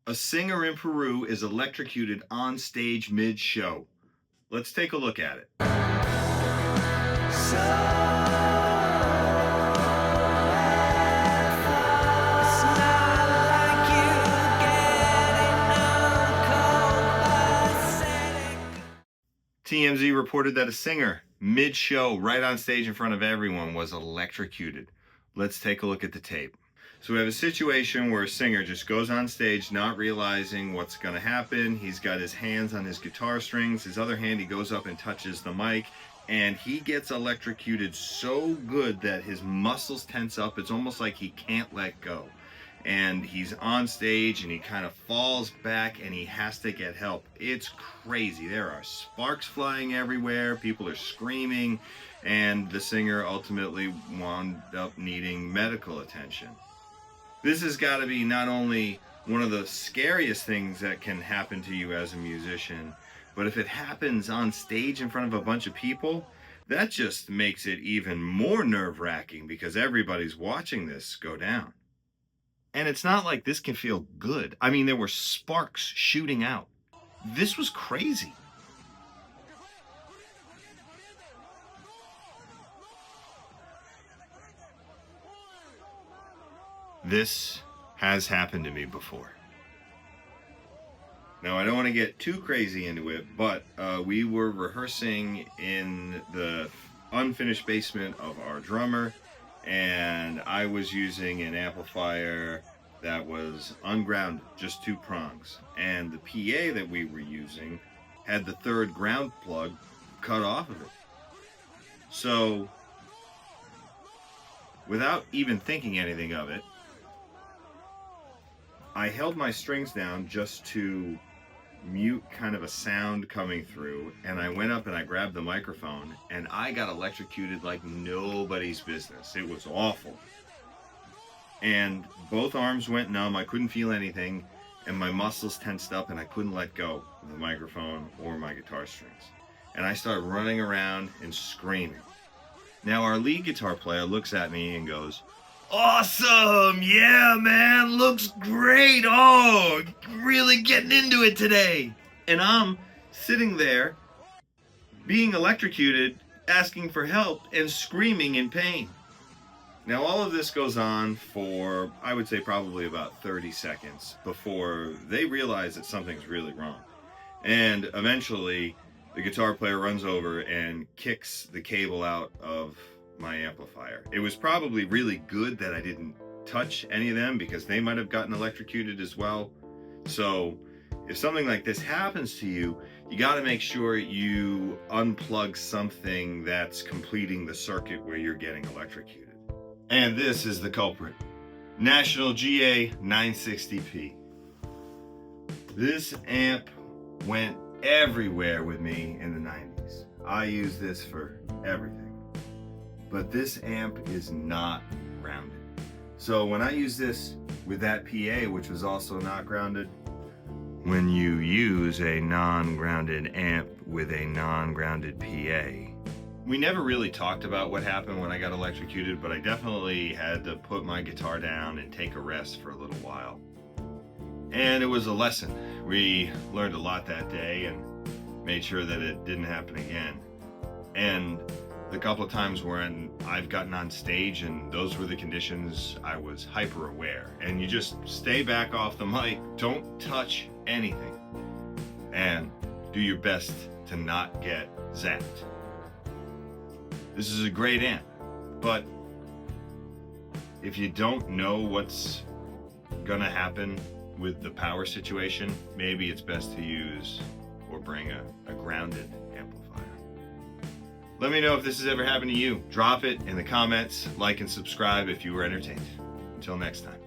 A singer in Peru is electrocuted on stage mid-show. Let's take a look at it. TMZ reported that a singer, mid-show, right on stage in front of everyone, was electrocuted. Let's take a look at the tape. So we have a situation where a singer just goes on stage not realizing what's going to happen. He's got his hands on his guitar strings. His other hand, he goes up and touches the mic, and he gets electrocuted so good that his muscles tense up. It's almost like he can't let go. And he's on stage and he kind of falls back and he has to get help. It's crazy. There are sparks flying everywhere. People are screaming, and the singer ultimately wound up needing medical attention. This has got to be not only one of the scariest things that can happen to you as a musician, but if it happens on stage in front of a bunch of people, that just makes it even more nerve-wracking because everybody's watching this go down. And it's not like this can feel good. I mean, there were sparks shooting out. This was crazy. This has happened to me before. Now, I don't want to get too crazy into it, but we were rehearsing in the unfinished basement of our drummer, and I was using an amplifier that was ungrounded, just 2 prongs. And the PA that we were using had the 3rd ground plug cut off of it. So, without even thinking anything of it, I held my strings down just to mute kind of a sound coming through, and I went up and I grabbed the microphone, and I got electrocuted like nobody's business. It was awful. And both arms went numb. I couldn't feel anything, and my muscles tensed up, and I couldn't let go of the microphone or my guitar strings. And I started running around and screaming. Now our lead guitar player looks at me and goes, "Awesome! Yeah, man, looks great! Oh, really getting into it today!" And I'm sitting there, being electrocuted, asking for help, and screaming in pain. Now, all of this goes on for, I would say, probably about 30 seconds before they realize that something's really wrong. And eventually, the guitar player runs over and kicks the cable out of my amplifier. It was probably really good that I didn't touch any of them because they might have gotten electrocuted as well. So if something like this happens to you, you got to make sure you unplug something that's completing the circuit where you're getting electrocuted. And this is the culprit. National GA 960p. This amp went everywhere with me in the 90s. I use this for everything. But this amp is not grounded. So when I use this with that PA, which was also not grounded, when you use a non-grounded amp with a non-grounded PA, we never really talked about what happened when I got electrocuted, but I definitely had to put my guitar down and take a rest for a little while. And it was a lesson. We learned a lot that day and made sure that it didn't happen again. And the couple of times when I've gotten on stage and those were the conditions, I was hyper aware. And you just stay back off the mic, don't touch anything, and do your best to not get zapped. This is a great amp, but if you don't know what's gonna happen with the power situation, maybe it's best to use or bring a grounded amplifier. Let me know if this has ever happened to you. Drop it in the comments, like and subscribe if you were entertained. Until next time.